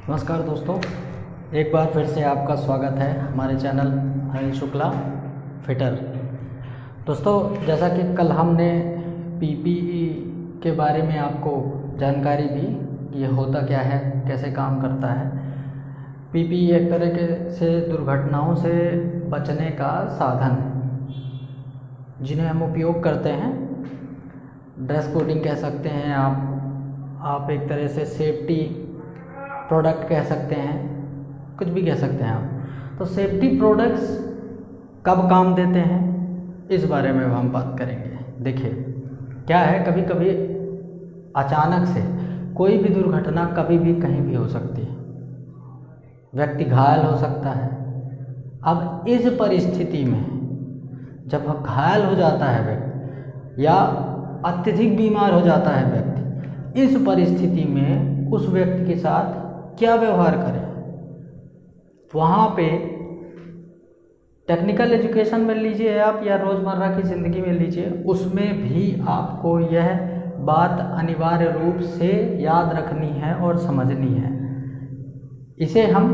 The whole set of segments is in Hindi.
नमस्कार दोस्तों, एक बार फिर से आपका स्वागत है हमारे चैनल अनिल शुक्ला फिटर। दोस्तों, जैसा कि कल हमने पीपीई के बारे में आपको जानकारी दी कि ये होता क्या है, कैसे काम करता है। पीपीई एक तरह से दुर्घटनाओं से बचने का साधन है जिन्हें हम उपयोग करते हैं। ड्रेस कोडिंग कह सकते हैं आप एक तरह से सेफ्टी प्रोडक्ट कह सकते हैं, कुछ भी कह सकते हैं आप। तो सेफ्टी प्रोडक्ट्स कब काम देते हैं, इस बारे में हम बात करेंगे। देखिए क्या है, कभी कभी अचानक से कोई भी दुर्घटना कभी भी कहीं भी हो सकती है, व्यक्ति घायल हो सकता है। अब इस परिस्थिति में जब घायल हो जाता है व्यक्ति या अत्यधिक बीमार हो जाता है व्यक्ति, इस परिस्थिति में उस व्यक्ति के साथ क्या व्यवहार करें। वहाँ पे टेक्निकल एजुकेशन में लीजिए आप या रोज़मर्रा की ज़िंदगी में लीजिए, उसमें भी आपको यह बात अनिवार्य रूप से याद रखनी है और समझनी है। इसे हम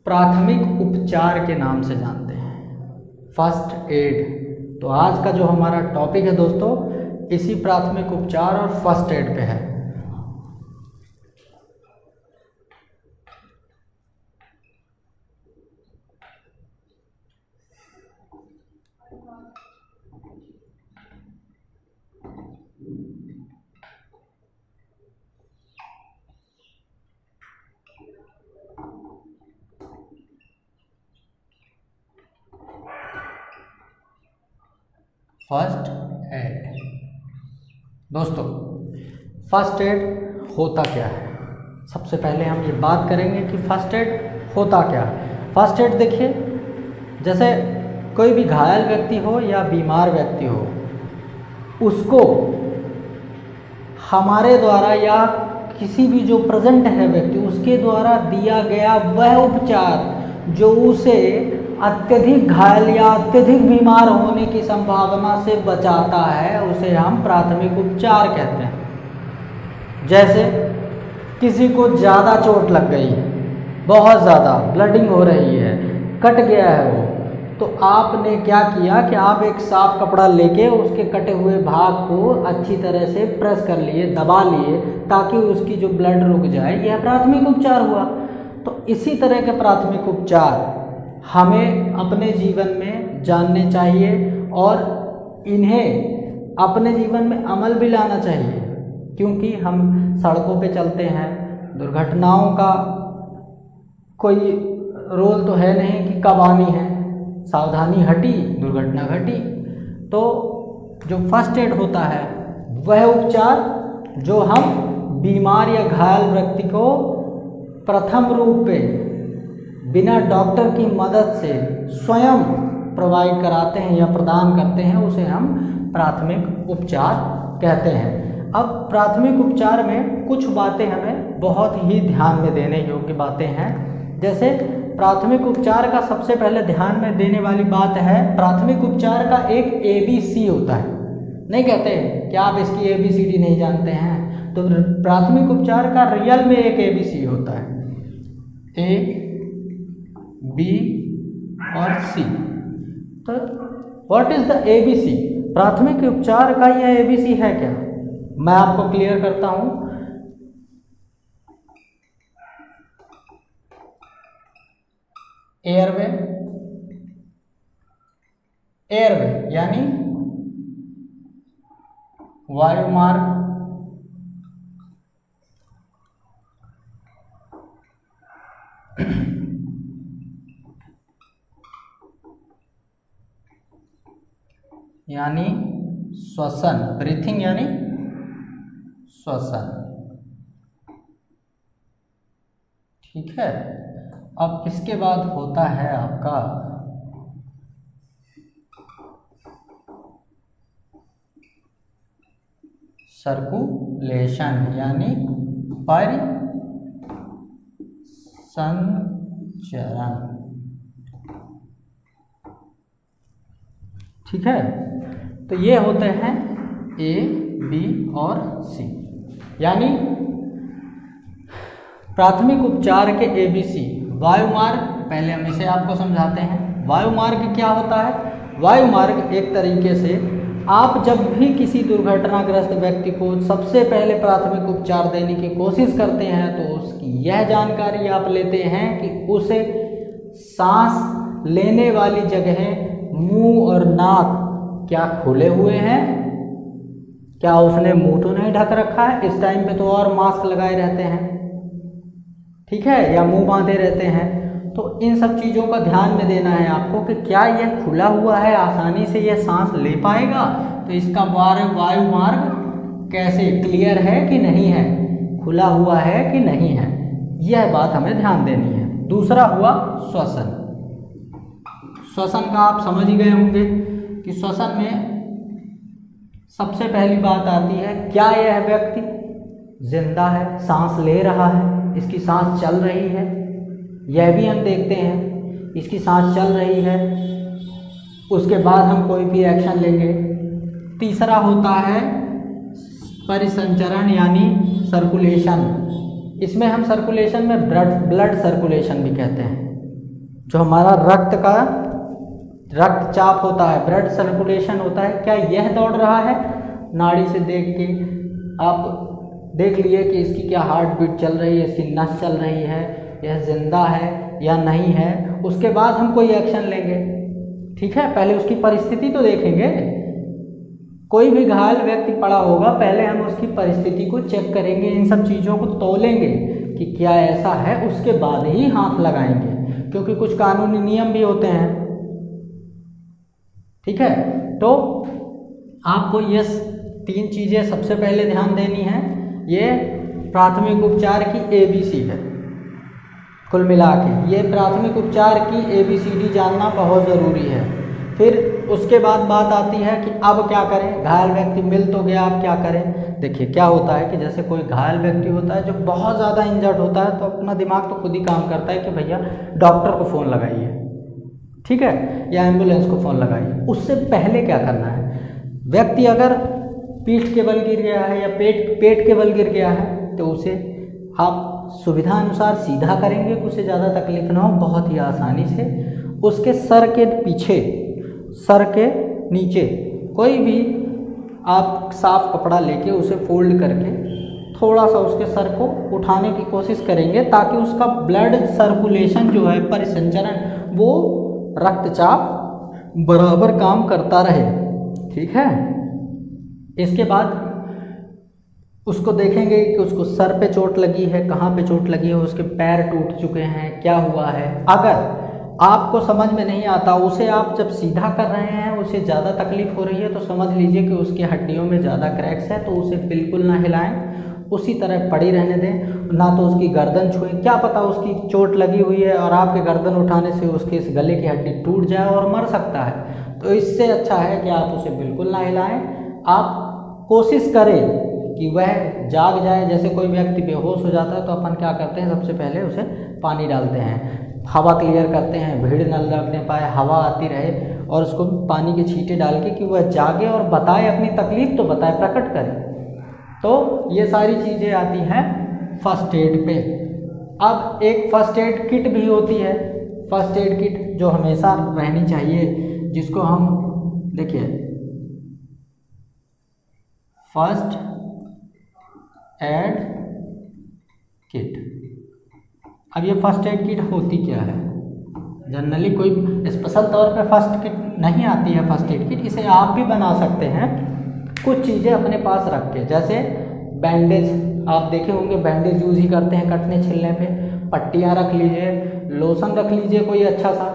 प्राथमिक उपचार के नाम से जानते हैं, फर्स्ट एड। तो आज का जो हमारा टॉपिक है दोस्तों, इसी प्राथमिक उपचार और फर्स्ट एड पे है। फर्स्ट एड दोस्तों, फर्स्ट एड होता क्या है। सबसे पहले हम ये बात करेंगे कि फर्स्ट एड होता क्या है। फर्स्ट एड देखिए, जैसे कोई भी घायल व्यक्ति हो या बीमार व्यक्ति हो, उसको हमारे द्वारा या किसी भी जो प्रेजेंट है व्यक्ति, उसके द्वारा दिया गया वह उपचार जो उसे अत्यधिक घायल या अत्यधिक बीमार होने की संभावना से बचाता है, उसे हम प्राथमिक उपचार कहते हैं। जैसे किसी को ज़्यादा चोट लग गई है, बहुत ज़्यादा ब्लडिंग हो रही है, कट गया है वो, तो आपने क्या किया कि आप एक साफ कपड़ा लेके उसके कटे हुए भाग को अच्छी तरह से प्रेस कर लिए, दबा लिए, ताकि उसकी जो ब्लड रुक जाए। यह प्राथमिक उपचार हुआ। तो इसी तरह के प्राथमिक उपचार हमें अपने जीवन में जानने चाहिए और इन्हें अपने जीवन में अमल भी लाना चाहिए, क्योंकि हम सड़कों पे चलते हैं। दुर्घटनाओं का कोई रोल तो है नहीं कि कब आनी है, सावधानी हटी दुर्घटना घटी। तो जो फर्स्ट एड होता है वह उपचार जो हम बीमार या घायल व्यक्ति को प्रथम रूप पे बिना डॉक्टर की मदद से स्वयं प्रोवाइड कराते हैं या प्रदान करते हैं, उसे हम प्राथमिक उपचार कहते हैं। अब प्राथमिक उपचार में कुछ बातें हमें बहुत ही ध्यान में देने योग्य बातें हैं। जैसे प्राथमिक उपचार का सबसे पहले ध्यान में देने वाली बात है, प्राथमिक उपचार का एक ABC होता है। नहीं कहते कि आप इसकी ABCD नहीं जानते हैं, तो प्राथमिक उपचार का रियल में एक ABC होता है, A, B और C। तो व्हाट इज द ABC? प्राथमिक उपचार का यह ABC है क्या, मैं आपको क्लियर करता हूं। एयरवे, एयरवे यानी वायुमार्ग, यानी श्वसन, ब्रीथिंग यानी श्वसन, ठीक है। अब इसके बाद होता है आपका सर्कुलेशन यानी परिसंचरण, ठीक है। तो ये होते हैं A, B और C। यानी प्राथमिक उपचार के ABC। वायुमार्ग, पहले हम इसे आपको समझाते हैं। वायुमार्ग क्या होता है? वायुमार्ग एक तरीके से आप जब भी किसी दुर्घटनाग्रस्त व्यक्ति को सबसे पहले प्राथमिक उपचार देने की कोशिश करते हैं तो उसकी यह जानकारी आप लेते हैं कि उसे सांस लेने वाली जगह मुंह और नाक क्या खुले हुए हैं, क्या उसने मुंह तो नहीं ढक रखा है, इस टाइम पे तो और मास्क लगाए रहते हैं, ठीक है, या मुंह बांधे रहते हैं। तो इन सब चीज़ों का ध्यान में देना है आपको कि क्या यह खुला हुआ है, आसानी से यह सांस ले पाएगा, तो इसका वायु मार्ग कैसे क्लियर है कि नहीं है, खुला हुआ है कि नहीं है, यह बात हमें ध्यान देनी है। दूसरा हुआ श्वसन। श्वसन का आप समझ ही गए होंगे कि श्वसन में सबसे पहली बात आती है, क्या यह व्यक्ति जिंदा है, सांस ले रहा है, इसकी सांस चल रही है, यह भी हम देखते हैं, इसकी सांस चल रही है, उसके बाद हम कोई भी एक्शन लेंगे। तीसरा होता है परिसंचरण यानी सर्कुलेशन। इसमें हम सर्कुलेशन में ब्लड सर्कुलेशन भी कहते हैं, जो हमारा रक्तचाप होता है, ब्लड सर्कुलेशन होता है, क्या यह दौड़ रहा है, नाड़ी से देख के आप देख लिए कि इसकी क्या हार्ट बीट चल रही है, इसकी नस चल रही है, यह जिंदा है या नहीं है, उसके बाद हम कोई एक्शन लेंगे, ठीक है। पहले उसकी परिस्थिति तो देखेंगे, कोई भी घायल व्यक्ति पड़ा होगा, पहले हम उसकी परिस्थिति को चेक करेंगे, इन सब चीज़ों को तौलेंगे कि क्या ऐसा है, उसके बाद ही हाथ लगाएंगे, क्योंकि कुछ कानूनी नियम भी होते हैं, ठीक है। तो आपको ये 3 चीज़ें सबसे पहले ध्यान देनी है, ये प्राथमिक उपचार की ABC है। कुल मिला के ये प्राथमिक उपचार की ABCD जानना बहुत ज़रूरी है। फिर उसके बाद बात आती है कि अब क्या करें, घायल व्यक्ति मिल तो गया, अब क्या करें। देखिए क्या होता है कि जैसे कोई घायल व्यक्ति होता है जो बहुत ज़्यादा इंजर्ड होता है, तो अपना दिमाग तो खुद ही काम करता है कि भैया डॉक्टर को फ़ोन लगाइए, ठीक है, या एम्बुलेंस को फ़ोन लगाइए। उससे पहले क्या करना है, व्यक्ति अगर पीठ के बल गिर गया है या पेट के बल गिर गया है, तो उसे आप सुविधा अनुसार सीधा करेंगे, उसे ज़्यादा तकलीफ ना हो, बहुत ही आसानी से उसके सर के पीछे, सर के नीचे कोई भी आप साफ कपड़ा लेके उसे फोल्ड करके थोड़ा सा उसके सर को उठाने की कोशिश करेंगे, ताकि उसका ब्लड सर्कुलेशन जो है, परिसंचरण, वो रक्तचाप बराबर काम करता रहे, ठीक है। इसके बाद उसको देखेंगे कि उसको सर पे चोट लगी है, कहाँ पे चोट लगी है, उसके पैर टूट चुके हैं, क्या हुआ है। अगर आपको समझ में नहीं आता, उसे आप जब सीधा कर रहे हैं, उसे ज़्यादा तकलीफ हो रही है, तो समझ लीजिए कि उसकी हड्डियों में ज़्यादा क्रैक्स है, तो उसे बिल्कुल ना हिलाएं, उसी तरह पड़ी रहने दें, ना तो उसकी गर्दन छुएं। क्या पता उसकी चोट लगी हुई है और आपके गर्दन उठाने से उसके इस गले की हड्डी टूट जाए और मर सकता है। तो इससे अच्छा है कि आप उसे बिल्कुल ना हिलाएं। आप कोशिश करें कि वह जाग जाए। जैसे कोई व्यक्ति बेहोश हो जाता है तो अपन क्या करते हैं, सबसे पहले उसे पानी डालते हैं, हवा क्लियर करते हैं, भीड़ न लगने पाए, हवा आती रहे, और उसको पानी के छींटे डाल के कि वह जागे और बताए, अपनी तकलीफ तो बताए, प्रकट करे। तो ये सारी चीज़ें आती हैं फर्स्ट एड पे। अब एक फर्स्ट एड किट भी होती है, फर्स्ट एड किट जो हमेशा रहनी चाहिए, जिसको हम देखिए फर्स्ट एड किट। अब ये फर्स्ट एड किट होती क्या है, जनरली कोई स्पेशल तौर पे फर्स्ट किट नहीं आती है फर्स्ट एड किट, इसे आप भी बना सकते हैं कुछ चीज़ें अपने पास रख के। जैसे बैंडेज, आप देखे होंगे बैंडेज यूज़ ही करते हैं कटने छिलने पे, पट्टियाँ रख लीजिए, लोशन रख लीजिए कोई अच्छा सा,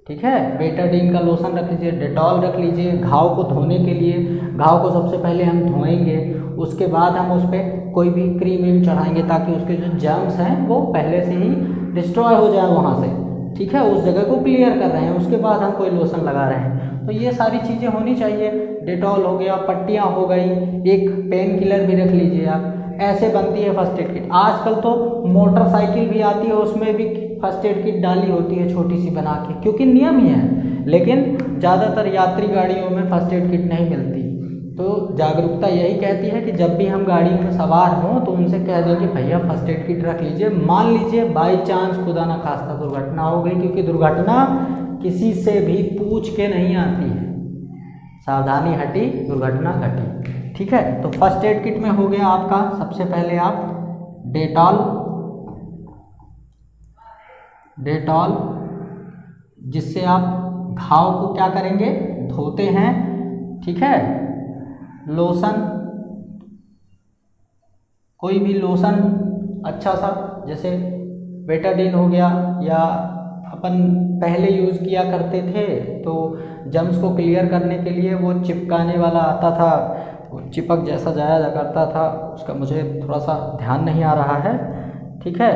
ठीक है, बेटाडीन का लोशन रख लीजिए, डेटॉल रख लीजिए। घाव को धोने के लिए, घाव को सबसे पहले हम धोएंगे, उसके बाद हम उस पर कोई भी क्रीम व्रीम चढ़ाएंगे, ताकि उसके जो जर्म्स हैं वो पहले से ही डिस्ट्रॉय हो जाए वहाँ से, ठीक है, उस जगह को क्लियर कर रहे हैं, उसके बाद हम कोई लोशन लगा रहे हैं। तो ये सारी चीज़ें होनी चाहिए। डेटॉल हो गया, पट्टियाँ हो गई, एक पेन किलर भी रख लीजिए आप। ऐसे बनती है फर्स्ट एड किट। आजकल तो मोटरसाइकिल भी आती है, उसमें भी फर्स्ट एड किट डाली होती है छोटी सी बना के, क्योंकि नियम ही है। लेकिन ज़्यादातर यात्री गाड़ियों में फर्स्ट एड किट नहीं मिलती, तो जागरूकता यही कहती है कि जब भी हम गाड़ी में सवार हों तो उनसे कह दें कि भैया फर्स्ट एड किट रख लीजिए। मान लीजिए बाई चांस खुदा ना खास्ता दुर्घटना हो गई, क्योंकि दुर्घटना किसी से भी पूछ के नहीं आती है, सावधानी हटी दुर्घटना घटी। ठीक है, तो फर्स्ट एड किट में हो गया आपका सबसे पहले आप डेटॉल, जिससे आप घाव को क्या करेंगे, धोते हैं। ठीक है, लोशन, कोई भी लोशन अच्छा सा, जैसे बेटाडीन हो गया, या अपन पहले यूज़ किया करते थे तो जम्स को क्लियर करने के लिए वो चिपकाने वाला आता था, वो चिपक जैसा जाया करता था, उसका मुझे थोड़ा सा ध्यान नहीं आ रहा है। ठीक है,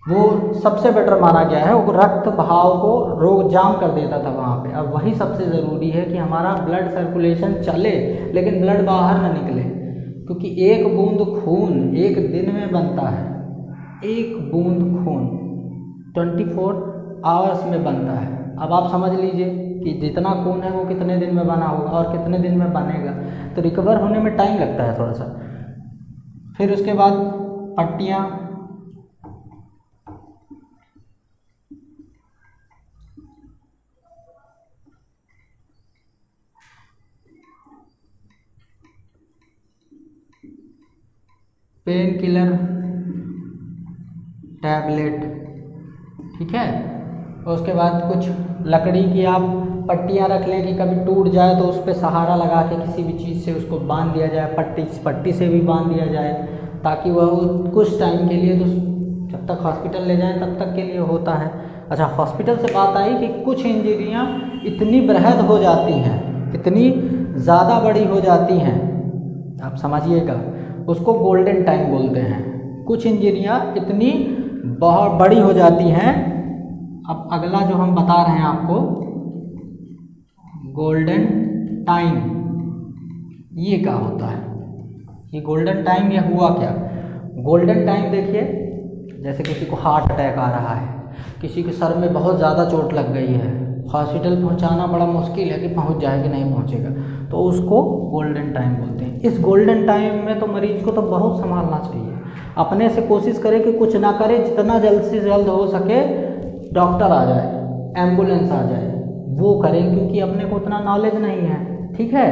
वो सबसे बेटर माना गया है, वो रक्त बहाव को रोक जाम कर देता था वहाँ पे। अब वही सबसे ज़रूरी है कि हमारा ब्लड सर्कुलेशन चले लेकिन ब्लड बाहर ना निकले, क्योंकि एक बूंद खून एक दिन में बनता है, एक बूंद खून 24 आवर्स में बनता है। अब आप समझ लीजिए कि जितना खून है वो कितने दिन में बना होगा और कितने दिन में बनेगा, तो रिकवर होने में टाइम लगता है थोड़ा सा। फिर उसके बाद पट्टियाँ, पेन किलर टैबलेट। ठीक है, और उसके बाद कुछ लकड़ी की आप पट्टियाँ रख लें कि कभी टूट जाए तो उस पर सहारा लगा के किसी भी चीज़ से उसको बांध दिया जाए, पट्टी से भी बांध दिया जाए, ताकि वह कुछ टाइम के लिए, तो जब तक हॉस्पिटल ले जाएं तब तक के लिए होता है। अच्छा, हॉस्पिटल से बात आई कि कुछ इंजरियाँ इतनी बृहद हो जाती हैं, इतनी ज़्यादा बड़ी हो जाती हैं, आप समझिएगा, उसको गोल्डन टाइम बोलते हैं। कुछ इंजरियाँ इतनी बहुत बड़ी हो जाती हैं। अब अगला जो हम बता रहे हैं आपको, गोल्डन टाइम, ये क्या होता है, ये गोल्डन टाइम ये हुआ क्या? गोल्डन टाइम देखिए, जैसे किसी को हार्ट अटैक आ रहा है, किसी के सर में बहुत ज़्यादा चोट लग गई है, हॉस्पिटल पहुंचाना बड़ा मुश्किल है कि पहुंच जाए कि नहीं पहुंचेगा, तो उसको गोल्डन टाइम बोलते हैं। इस गोल्डन टाइम में तो मरीज को तो बहुत संभालना चाहिए, अपने से कोशिश करें कि कुछ ना करे, जितना जल्द से जल्द हो सके डॉक्टर आ जाए, एम्बुलेंस आ जाए, वो करें, क्योंकि अपने को उतना नॉलेज नहीं है। ठीक है,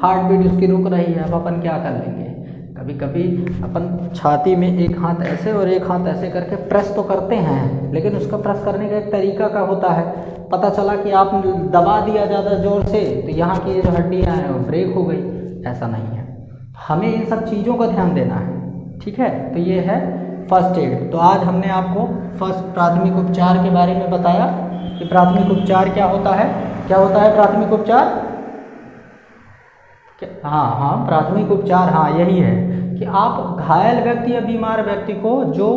हार्ट बीट उसकी रुक रही है, अब अपन क्या कर लेंगे? कभी कभी अपन छाती में एक हाथ ऐसे और एक हाथ ऐसे करके प्रेस तो करते हैं, लेकिन उसका प्रेस करने का एक तरीका का होता है। पता चला कि आप दबा दिया ज़्यादा ज़ोर से तो यहाँ की जो हड्डियाँ हैं वो ब्रेक हो गई, ऐसा नहीं है। हमें इन सब चीज़ों का ध्यान देना है। ठीक है, तो ये है फर्स्ट एड। तो आज हमने आपको प्राथमिक उपचार के बारे में बताया कि प्राथमिक उपचार क्या होता है। क्या होता है प्राथमिक उपचार? हाँ, प्राथमिक उपचार, हाँ यही है कि आप घायल व्यक्ति या बीमार व्यक्ति को जो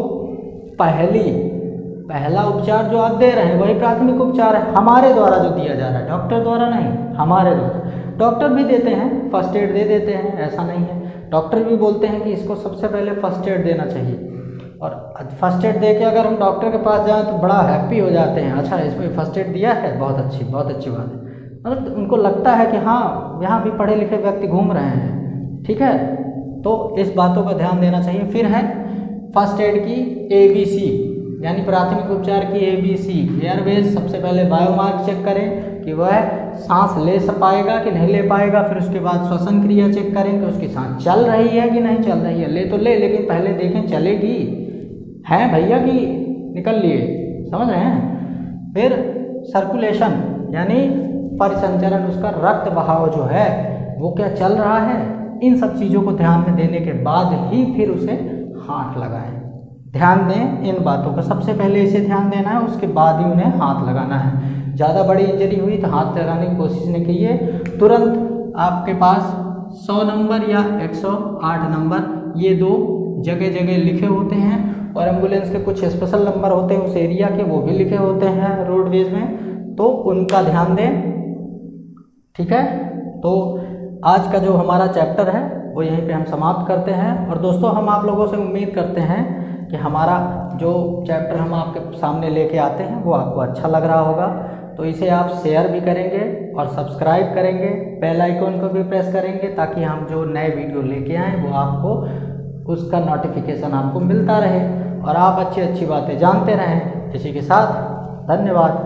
पहला उपचार जो आप दे रहे हैं वही प्राथमिक उपचार है, हमारे द्वारा जो दिया जा रहा है, डॉक्टर द्वारा नहीं, हमारे द्वारा। डॉक्टर भी देते हैं, फर्स्ट एड दे देते हैं, ऐसा नहीं है। डॉक्टर भी बोलते हैं कि इसको सबसे पहले फर्स्ट एड देना चाहिए, और फर्स्ट एड दे के अगर हम डॉक्टर के पास जाएँ तो बड़ा हैप्पी हो जाते हैं, अच्छा इसमें फर्स्ट एड दिया है, बहुत अच्छी बात है। मतलब उनको लगता है कि हाँ यहाँ भी पढ़े लिखे व्यक्ति घूम रहे हैं। ठीक है, तो इस बातों का ध्यान देना चाहिए। फिर है फर्स्ट एड की ABC, यानी प्राथमिक उपचार की ABC। एयरवेज, सबसे पहले बायोमार्क चेक करें कि वह सांस ले पाएगा कि नहीं ले पाएगा। फिर उसके बाद श्वसन क्रिया चेक करें कि उसकी सांस चल रही है कि नहीं चल रही है। ले तो ले, लेकिन पहले देखें चलेगी है भैया कि निकल लिए, समझ रहे हैं। फिर सर्कुलेशन यानी परिसंचरण, उसका रक्त बहाव जो है वो क्या चल रहा है, इन सब चीज़ों को ध्यान में देने के बाद ही फिर उसे हाथ लगाएं। ध्यान दें इन बातों का, सबसे पहले इसे ध्यान देना है, उसके बाद ही उन्हें हाथ लगाना है। ज़्यादा बड़ी इंजरी हुई तो हाथ लगाने की कोशिश नहीं कीजिए, तुरंत आपके पास 100 नंबर या 108 नंबर ये 2 जगह जगह लिखे होते हैं, और एम्बुलेंस के कुछ स्पेशल नंबर होते हैं उस एरिया के, वो भी लिखे होते हैं रोडवेज में, तो उनका ध्यान दें। ठीक है, तो आज का जो हमारा चैप्टर है वो यहीं पे हम समाप्त करते हैं। और दोस्तों, हम आप लोगों से उम्मीद करते हैं कि हमारा जो चैप्टर हम आपके सामने लेके आते हैं वो आपको अच्छा लग रहा होगा। तो इसे आप शेयर भी करेंगे और सब्सक्राइब करेंगे, बेल आइकन को भी प्रेस करेंगे ताकि हम जो नए वीडियो लेके आएँ वो आपको उसका नोटिफिकेशन आपको मिलता रहे और आप अच्छी अच्छी बातें जानते रहें। इसी के साथ धन्यवाद।